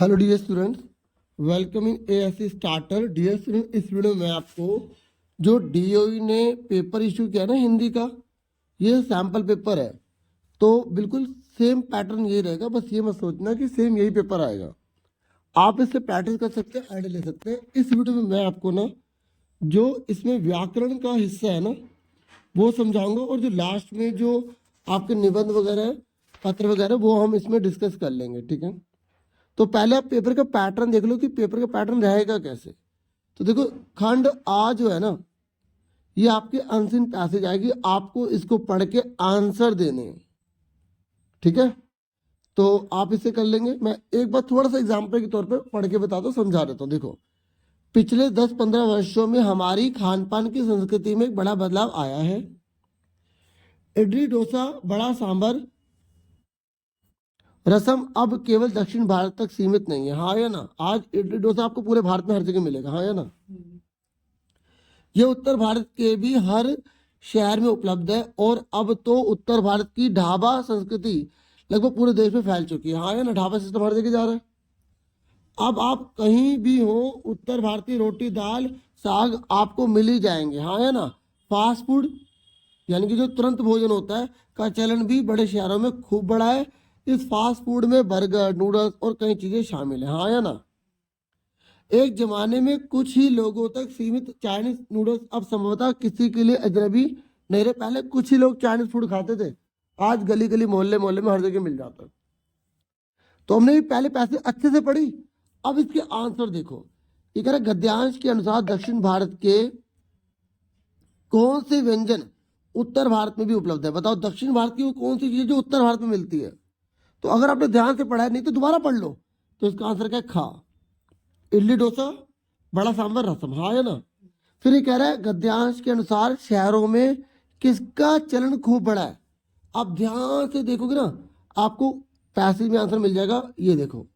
Hello dear students, welcome in ASC starter. Dear student, इस video में आपको जो डीओई ने पेपर इशू किया ना हिंदी का, ये सैम्पल पेपर है। तो बिल्कुल सेम पैटर्न यही रहेगा, बस ये मत सोचना कि सेम यही पेपर आएगा। आप इससे प्रैक्टिस कर सकते हैं, आइडिया ले सकते हैं। इस वीडियो में मैं आपको ना जो इसमें व्याकरण का हिस्सा है ना वो समझाऊंगा, और जो लास्ट में जो आपके निबंध वगैरह है, पत्र वगैरह, वो हम इसमें डिस्कस कर लेंगे। ठीक है, तो पहले आप पेपर का पैटर्न देख लो कि पेपर का पैटर्न रहेगा कैसे। तो देखो, खंड आ जो है ना, ये आपके अनसीन पैसेज आएगी, आपको इसको पढ़ के आंसर देने हैं। ठीक है, तो आप इसे कर लेंगे। मैं एक बार थोड़ा सा एग्जाम्पल के तौर पे पढ़ के बताता हूँ, समझा देता हूँ। देखो, पिछले 10-15 वर्षों में हमारी खान पान की संस्कृति में एक बड़ा बदलाव आया है। इडली, डोसा, बड़ा सांभर, रसम अब केवल दक्षिण भारत तक सीमित नहीं है। हाँ या ना? आज इडली डोसा आपको पूरे भारत में हर जगह मिलेगा। हाँ या ना? ये उत्तर भारत के भी हर शहर में उपलब्ध है, और अब तो उत्तर भारत की ढाबा संस्कृति लगभग पूरे देश में फैल चुकी है। हाँ या ना? ढाबा सिस्टम हर जगह जा रहा है। अब आप कहीं भी हो, उत्तर भारतीय रोटी, दाल, साग आपको मिल ही जाएंगे। हाँ या ना? फास्ट फूड यानी कि जो तुरंत भोजन होता है का चलन भी बड़े शहरों में खूब बढ़ा है। इस फास्ट फूड में बर्गर, नूडल्स और कई चीजें शामिल हैं। हाँ या ना? एक जमाने में कुछ ही लोगों तक सीमित चाइनीज नूडल्स अब संभवतः किसी के लिए अजनबी नहीं रहे। पहले कुछ ही लोग चाइनीज फूड खाते थे, आज गली गली, मोहल्ले मोहल्ले में हर जगह मिल जाता है। तो हमने भी पहले पैसे अच्छे से पढ़ी। अब इसके आंसर देखो। ये कह रहा है, गद्यांश के अनुसार दक्षिण भारत के कौन से व्यंजन उत्तर भारत में भी उपलब्ध है? बताओ, दक्षिण भारत की वो कौन सी चीज जो उत्तर भारत में मिलती है? तो अगर आपने ध्यान से पढ़ा है, नहीं तो दोबारा पढ़ लो। तो इसका आंसर क्या है? खा, इडली, डोसा, बड़ा सांभर, रसम। हाँ या ना? फिर ये कह रहा है, गद्यांश के अनुसार शहरों में किसका चलन खूब बड़ा है? आप ध्यान से देखोगे ना, आपको पैसेज में आंसर मिल जाएगा। ये देखो,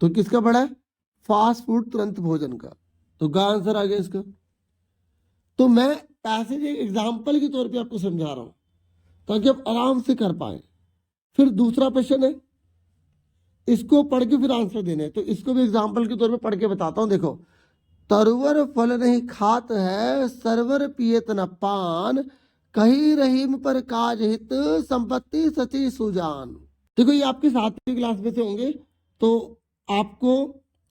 तो किसका बड़ा है? फास्ट फूड, तुरंत भोजन का। तो का आंसर आ गया इसका। तो मैं पैसेज एक एग्जाम्पल के तौर पे आपको समझा रहा हूं ताकि आप आराम से कर पाए। फिर दूसरा क्वेश्चन है, इसको पढ़ के फिर आंसर देने हैं। तो इसको भी एग्जाम्पल के तौर पे पढ़ के बताता हूं। देखो, तरवर फल नहीं खात है, सरवर पियत न पान, कही रहीम पर काज हित, संपत्ति सची सुजान। देखो, ये आपके 7वीं क्लास में से होंगे, तो आपको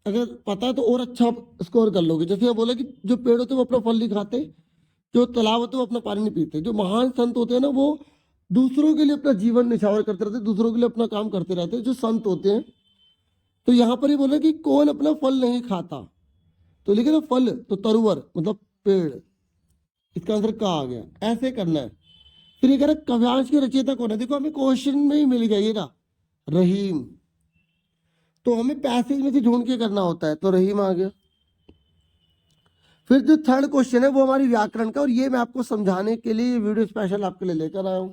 अगर पता है तो और अच्छा स्कोर कर लोगे। जैसे बोला कि जो पेड़ होते हैं वो अपना फल नहीं खाते, जो तालाब होते हैं वो अपना पानी नहीं पीते, जो महान संत होते हैं ना वो दूसरों के लिए अपना जीवन निछावर करते रहते, दूसरों के लिए अपना काम करते रहते हैं, जो संत होते हैं। तो यहाँ पर ही बोला कि कौन अपना फल नहीं खाता, तो लिखे ना फल, तो तरुवर मतलब पेड़। इसका आंसर का आ गया। ऐसे करना है। फिर ये कह रहा है, काव्यांश के रचयिता कौन है? देखो, हमें क्वेश्चन में ही मिल गया ये ना, रहीम। तो हमें पैसेज में से ढूंढ के करना होता है, तो रहीम आ गया। फिर जो थर्ड क्वेश्चन है वो हमारी व्याकरण का, और ये मैं आपको समझाने के लिए वीडियो स्पेशल आपके लिए लेकर आया हूं।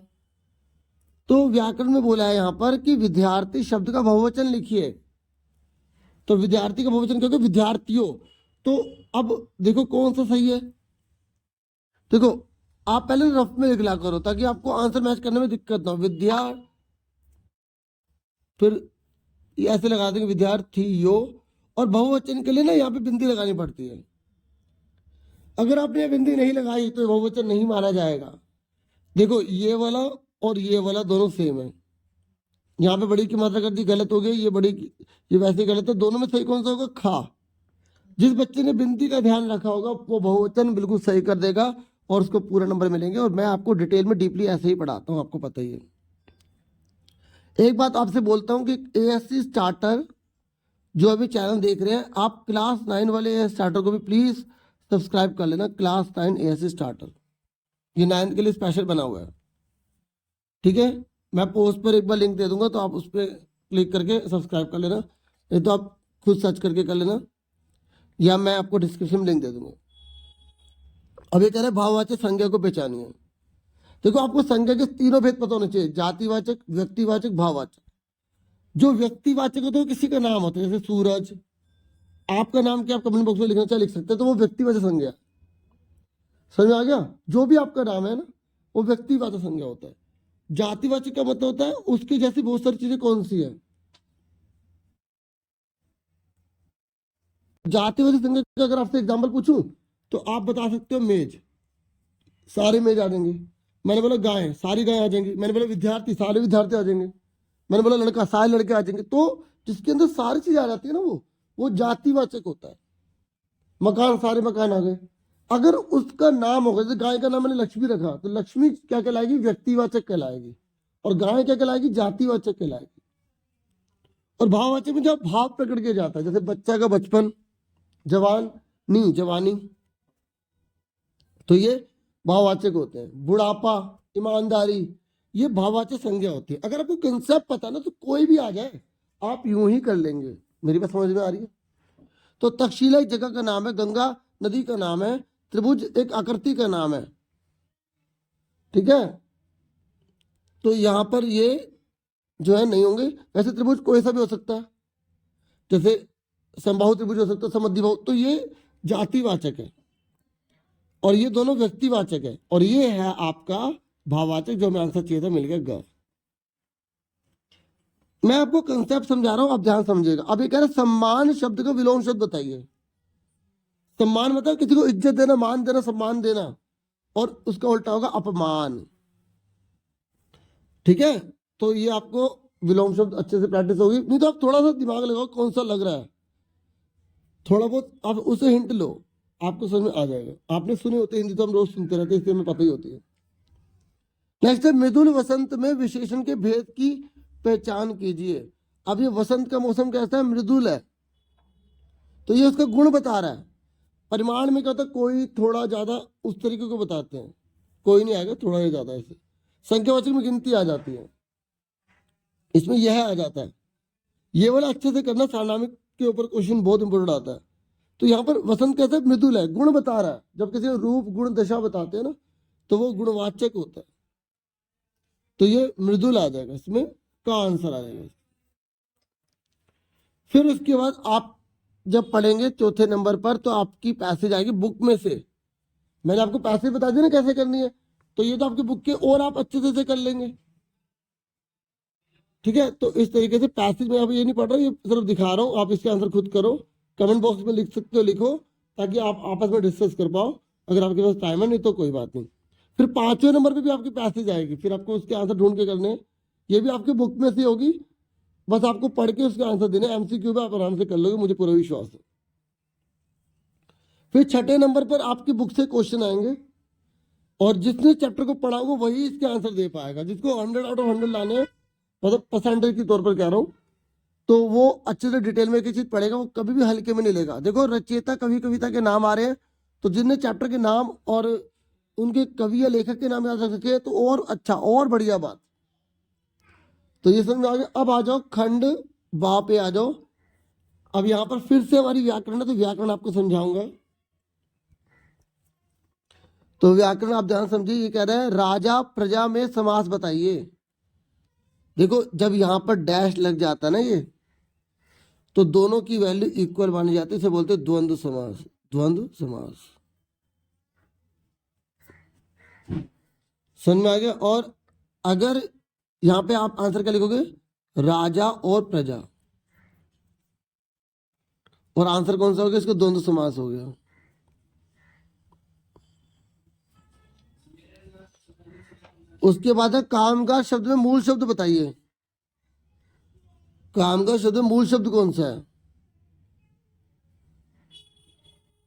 तो व्याकरण में बोला है यहां पर कि विद्यार्थी शब्द का बहुवचन लिखिए। तो विद्यार्थी का बहुवचन क्योंकि विद्यार्थियों। तो अब देखो कौन सा सही है। देखो, आप पहले रफ में लिख ला करो ताकि आपको आंसर मैच करने में दिक्कत ना हो। विद्या, फिर ये ऐसे लगा देंगे विद्यार्थियों, और बहुवचन के लिए ना यहाँ पे बिंदी लगानी पड़ती है। अगर आपने बिंदी नहीं लगाई तो बहुवचन नहीं माना जाएगा। देखो, ये वाला और ये वाला दोनों सेम है। यहाँ पे बड़ी की मात्रा कर दी, गलत हो गई। ये बड़ी की, ये वैसे गलत है। दोनों में सही कौन सा होगा? खा। जिस बच्चे ने बिंदी का ध्यान रखा होगा वो बहुवचन बिल्कुल सही कर देगा, और उसको पूरा नंबर मिलेंगे। और मैं आपको डिटेल में डीपली ऐसे ही पढ़ाता हूँ, आपको पता ही है। एक बात आपसे बोलता हूँ कि एएससी स्टार्टर जो अभी चैनल देख रहे हैं, आप क्लास 9 वाले एएससी स्टार्टर को भी प्लीज सब्सक्राइब कर लेना। क्लास 9 एएससी स्टार्टर, ये 9th के लिए स्पेशल बना हुआ है। ठीक है, मैं पोस्ट पर एक बार लिंक दे दूंगा, तो आप उस पर क्लिक करके सब्सक्राइब कर लेना, नहीं तो आप खुद सर्च करके कर लेना, या मैं आपको डिस्क्रिप्शन में लिंक दे दूंगा। अब ये कह रहे हैं भाववाचक संज्ञा को पहचानिए। देखो, आपको संज्ञा के तीनों भेद पता होने चाहिए, जातिवाचक, व्यक्तिवाचक, भाववाचक। जो व्यक्तिवाचक होता है वो किसी का नाम होता है, जैसे सूरज। आपका नाम क्या, आप कमेंट बॉक्स में लिखना चाहे लिख सकते हैं, तो वो व्यक्तिवाचक संज्ञा। समझ में आ गया? जो भी आपका नाम है ना, वो व्यक्तिवाचक संज्ञा होता है। जातिवाचक का मतलब होता है उसकी जैसी बहुत सारी चीजें कौन सी है, जातिवाचक संज्ञा का अगर आपसे एग्जाम्पल पूछूं तो आप बता सकते हो मेज, सारे मेज आ जाएंगे। मैंने बोला गाय, सारी गाय आ जाएंगी। मैंने बोला विद्यार्थी, सारे विद्यार्थी आ जाएंगे। मैंने बोला लड़का, सारे लड़के आ जाएंगे। तो जिसके अंदर सारी चीजें आ जाती है ना वो जातिवाचक होता है। मकान, सारे मकान आ गए। अगर उसका नाम होगा, जैसे गाय का नाम मैंने लक्ष्मी रखा, तो लक्ष्मी क्या कहलाएगी? व्यक्तिवाचक कहलाएगी। और गाय क्या कहलाएगी? जातिवाचक कहलाएगी। और भाववाचक में जब भाव प्रकट किया जाता है, जैसे बच्चा का बचपन, जवान नी जवानी, तो ये भाववाचक होते हैं। बुढ़ापा, ईमानदारी, ये भाववाचक संज्ञा होती है। अगर आपको कंसेप्ट पता ना तो कोई भी आ जाए आप यूं ही कर लेंगे। मेरी बात समझ में आ रही है? तो तक्षशिला एक जगह का नाम है, गंगा नदी का नाम है, त्रिभुज एक आकृति का नाम है, ठीक है। तो यहां पर ये जो है नहीं होंगे। वैसे त्रिभुज कोई सा भी हो सकता है, जैसे समबाहु त्रिभुज हो सकता है, समद्विबाहु। तो ये जातिवाचक है और ये दोनों व्यक्तिवाचक है। और ये है आपका भाववाचक, जो हमें आंसर चाहिए था, मिल गया ग। मैं आपको कंसेप्ट समझा रहा हूं, आप ध्यान समझिएगा। अब ये कह रहे हैं सम्मान शब्द का विलोम शब्द बताइए। सम्मान मतलब किसी को इज्जत देना, मान देना, सम्मान देना, और उसका उल्टा होगा अपमान, ठीक है। तो ये आपको विलोम शब्द अच्छे से प्रैक्टिस होगी, नहीं तो आप थोड़ा सा दिमाग लगाओ कौन सा लग रहा है, थोड़ा बहुत आप उसे हिंट लो, आपको समझ में आ जाएगा। आपने सुने होते हिंदी, तो हम रोज सुनते रहते हैं, इसलिए हमें पता ही होती है। नेक्स्ट है मृदुल वसंत में विशेषण के भेद की पहचान कीजिए। अब ये वसंत का मौसम कैसा है? मृदुल है, तो ये उसका गुण बता रहा है। परिमाण में क्या होता है? कोई थोड़ा ज्यादा उस तरीके को बताते हैं, कोई नहीं आएगा, थोड़ा ही ज्यादा ऐसे। संख्यावाचक में गिनती आ जाती है, इसमें यह आ जाता है। ये वाला अच्छे से करना, सारनामिक के ऊपर क्वेश्चन बहुत इंपोर्टेंट आता है। तो यहाँ पर वसंत कैसे? मृदुल है, गुण बता रहा है। जब किसी रूप गुण दशा बताते हैं ना, तो वो गुणवाचक होता है। तो ये मृदुल आ जाएगा, इसमें का आंसर आ जाएगा। फिर उसके बाद आप जब पढ़ेंगे चौथे नंबर पर, तो आपकी पैसेज आएगी बुक में से। मैंने आपको पैसेज बता दिया ना कैसे करनी है, तो ये तो आपकी बुक के और आप अच्छे से कर लेंगे, ठीक है। तो इस तरीके से पैसेज में आप ये नहीं पढ़ रहा, ये सिर्फ दिखा रहा हूँ, आप इसके आंसर खुद करो। कमेंट बॉक्स में लिख सकते हो, लिखो, ताकि आप आपस में डिस्कस कर पाओ, अगर आपके पास टाइम है, नहीं तो कोई बात नहीं। फिर 5वें नंबर पे भी आपकी पैसेज आएगी, फिर आपको उसके आंसर ढूंढ के करने हैं। ये भी आपकी बुक में से होगी, बस आपको पढ़ के उसके आंसर देने। एमसीक्यू में आप आराम से कर लोगे, मुझे पूरा विश्वास है। फिर 6ठे नंबर पर आपकी बुक से क्वेश्चन आएंगे, और जिसने चैप्टर को पढ़ा होगा वही इसके आंसर दे पाएगा। जिसको 100 आउट ऑफ 100 लाने हैं, मतलब परसेंटेज के तौर पर कह रहा हूँ, तो वो अच्छे से डिटेल में एक चीज पढ़ेगा, वो कभी भी हल्के में नहीं लेगा। देखो रचयिता कवि कविता के नाम आ रहे हैं, तो जिनने चैप्टर के नाम और उनके कवि या लेखक के नाम याद रख सके तो और अच्छा और बढ़िया बात। तो ये समझ में आ गया। अब आ जाओ खंड बा पे आ जाओ। अब यहाँ पर फिर से हमारी व्याकरण है, तो व्याकरण आपको समझाऊंगा। तो व्याकरण आप ध्यान समझिए, ये कह रहे हैं राजा प्रजा में समास बताइए। देखो जब यहां पर डैश लग जाता है ना, ये तो दोनों की वैल्यू इक्वल मानी जाती है, इसे बोलते हैं द्वंद्व समास। द्वंद्व समास समझ में आ गया। और अगर यहां पे आप आंसर क्या लिखोगे? राजा और प्रजा, और आंसर कौन सा हो गया? इसको द्वंद्व समास हो गया। उसके बाद है कामगार शब्द में मूल शब्द बताइए। कामगार शब्द में मूल शब्द कौन सा है?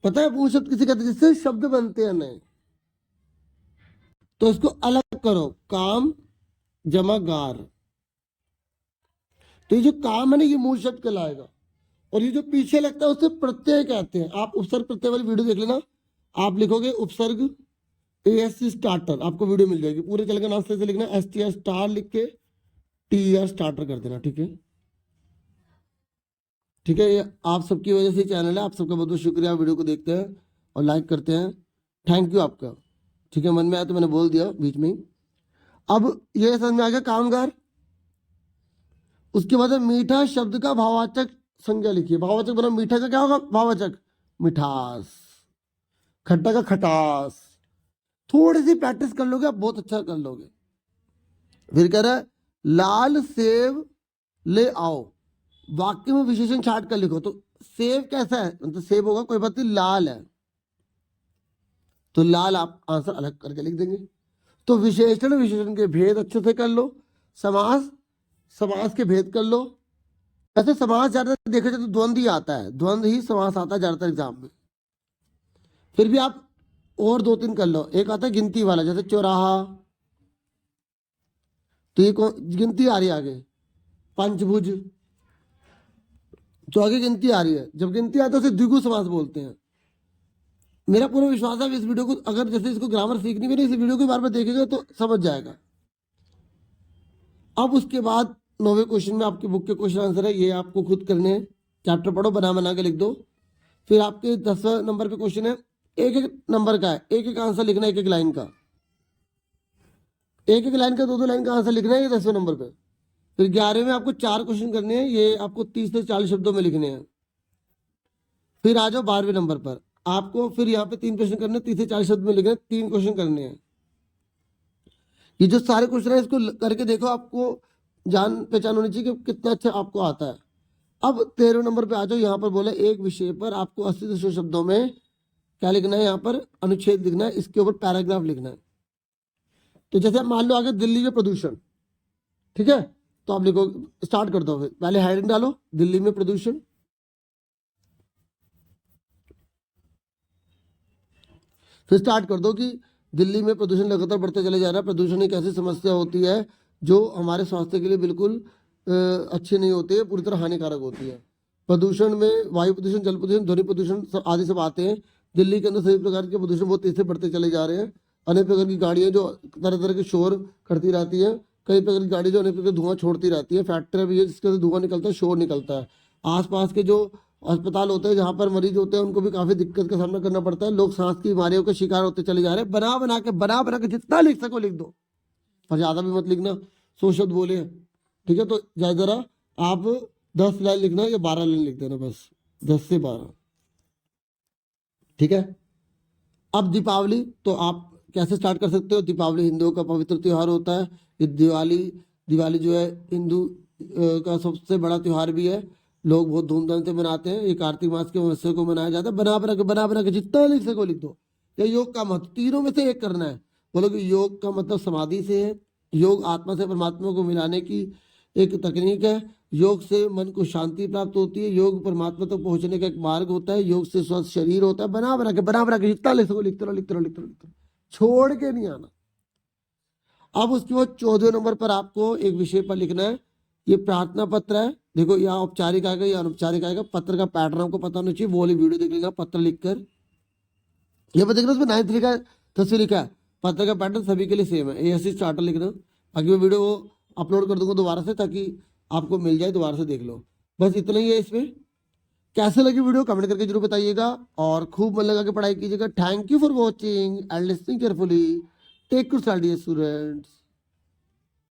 पता है मूल शब्द किसे कहते हैं? जिससे शब्द बनते हैं नए। तो इसको अलग करो, काम जमा गार। तो ये जो काम है ना, ये मूल शब्द कहलाएगा। और ये जो पीछे लगता है उसे प्रत्यय कहते हैं। आप उपसर्ग प्रत्यय वाली वीडियो देख लेना, आप लिखोगे उपसर्ग ASC स्टार्टर, आपको वीडियो मिल जाएगी। पूरे चल का नाम से लिखना, STR स्टार लिख के TER स्टार्टर कर देना, ठीक है। ठीक है, ये आप सबकी वजह से चैनल है, आप सबका बहुत बहुत शुक्रिया। वीडियो को देखते हैं और लाइक करते हैं, थैंक यू आपका। ठीक है, मन में आया तो मैंने बोल दिया बीच में ही। अब ये समझ में आ गया कामगार। उसके बाद मीठा शब्द का भाववाचक संज्ञा लिखिए। भाववाचक बना, मीठा का क्या होगा? भाववाचक मिठास, खट्टा का खटास। थोड़ी सी प्रैक्टिस कर लोगे आप, बहुत अच्छा कर लोगे। फिर कह रहा है लाल सेब ले आओ। वाक्य में विशेषण छाट कर लिखो। तो सेब कैसा है, मतलब सेब होगा, कोई बात नहीं, लाल है, तो लाल आप आंसर अलग करके लिख देंगे। तो विशेषण विशेषण के भेद अच्छे से कर लो, समास समास के भेद कर लो। वैसे समास ज्यादातर देखा जाए तो द्वंद्व ही आता है, द्वंद्व ही समास आता है ज्यादातर एग्जाम में। फिर भी आप और दो तीन कर लो। एक आता है गिनती वाला, जैसे चौराहा, तो ये गिनती आ रही है आगे। पंचभुज, तो आगे गिनती आ रही है। जब गिनती आती है तो उसे द्विगु समास बोलते हैं। मेरा पूरा विश्वास है इस वीडियो को, अगर जैसे इसको ग्रामर सीखनी भी नहीं, इस वीडियो को बार बार देखेगा तो समझ जाएगा। अब उसके बाद 9वें क्वेश्चन में आपकी बुक के क्वेश्चन आंसर है, ये आपको खुद करने हैं। चैप्टर पढ़ो, बना बना के लिख दो। फिर आपके 10वें नंबर पे क्वेश्चन है, एक एक नंबर का है, एक एक आंसर लिखना है, एक एक लाइन का, एक एक लाइन का, दो दो लाइन का आंसर लिखना है, ये 10वें नंबर पे। फिर 11वें में आपको 4 क्वेश्चन करने हैं, ये आपको 30 से 40 शब्दों में लिखने हैं। फिर आ जाओ 12वें नंबर पर, आपको फिर यहाँ पे 3 क्वेश्चन करने हैं, 30 से 40 शब्द में लिखने हैं, 3 क्वेश्चन करने हैं। ये जो सारे क्वेश्चन है इसको करके देखो, आपको जान पहचान होनी चाहिए कि कितना अच्छा आपको आता है। अब 13वें नंबर पे आ जाओ, यहाँ पर बोला एक विषय पर आपको 80 से 100 शब्दों में क्या लिखना है, यहाँ पर अनुच्छेद लिखना है, इसके ऊपर पैराग्राफ लिखना है। तो जैसे मान लो आगे दिल्ली में प्रदूषण, ठीक है, तो आप लिखो, स्टार्ट कर दो। फिर पहले हेडिंग डालो, दिल्ली में प्रदूषण, फिर स्टार्ट कर दो कि दिल्ली में प्रदूषण लगातार बढ़ते चले जा रहा है। प्रदूषण एक ऐसी समस्या होती है जो हमारे स्वास्थ्य के लिए बिल्कुल अच्छी नहीं होती है, पूरी तरह हानिकारक होती है। प्रदूषण में वायु प्रदूषण, जल प्रदूषण, ध्वनि प्रदूषण आदि सब आते हैं। दिल्ली के अंदर सभी प्रकार के प्रदूषण बहुत तेजी से बढ़ते चले जा रहे हैं। अनेक प्रकार की गाड़ियां जो तरह तरह के शोर करती रहती है, कई प्रकार की गाड़ी जो अनेक प्रकार के धुआं छोड़ती रहती है, फैक्ट्रियां भी है जिसके अंदर धुआं निकलता है, शोर निकलता है। आसपास के जो अस्पताल होते हैं जहाँ पर मरीज होते हैं उनको भी काफी दिक्कत का सामना करना पड़ता है। लोग सांस की बीमारियों के शिकार होते चले जा रहे हैं। बना बना के जितना लिख सको लिख दो, पर ज्यादा भी मत लिखना, 100 शब्द बोले हैं, ठीक है। तो जरा आप 10 लाइन लिखना या 12 लाइन लिख देना, बस 10 से 12, ठीक है। अब दीपावली, तो आप कैसे स्टार्ट कर सकते हो। दीपावली हिंदुओं का पवित्र त्योहार होता है। ये दिवाली जो है हिंदू का सबसे बड़ा त्योहार भी है। लोग बहुत धूमधाम से मनाते हैं। ये कार्तिक मास के अमावस्या को मनाया जाता है। बना बना के जितना लिख सको लिख दो। या योग का महत्व, तीनों में से एक करना है। बोलो कि योग का मतलब समाधि से है। योग आत्मा से परमात्मा को मिलाने की एक तकनीक है। योग से मन को शांति प्राप्त होती है। योग परमात्मा तक पहुंचने का एक मार्ग होता है। योग से स्वस्थ शरीर होता है। बना बना के जितना लिख सको लिखते रहो, छोड़ के नहीं आना। अब उसके बाद 14वें नंबर पर आपको एक विषय पर लिखना है। ये प्रार्थना पत्र है। देखो यहाँ औपचारिक आएगा या अनौपचारिक आएगा। पत्र का पैटर्न आपको पता होना चाहिए। वो वाली वीडियो देख लेगा पत्र लिखकर। ये देख रहे उसमें 9th लिखा है, 10वीं लिखा है। पत्र का पैटर्न सभी के लिए सेम है। ऐसे स्टार्टर लिखना। बाकी मैं वीडियो अपलोड कर दूंगा दोबारा से, ताकि आपको मिल जाए, दोबारा से देख लो। बस इतना ही है इसमें। कैसे लगी वीडियो कमेंट करके जरूर बताइएगा, और खूब मन लगा के पढ़ाई कीजिएगा। Thank you for watching and listening carefully. Take care students.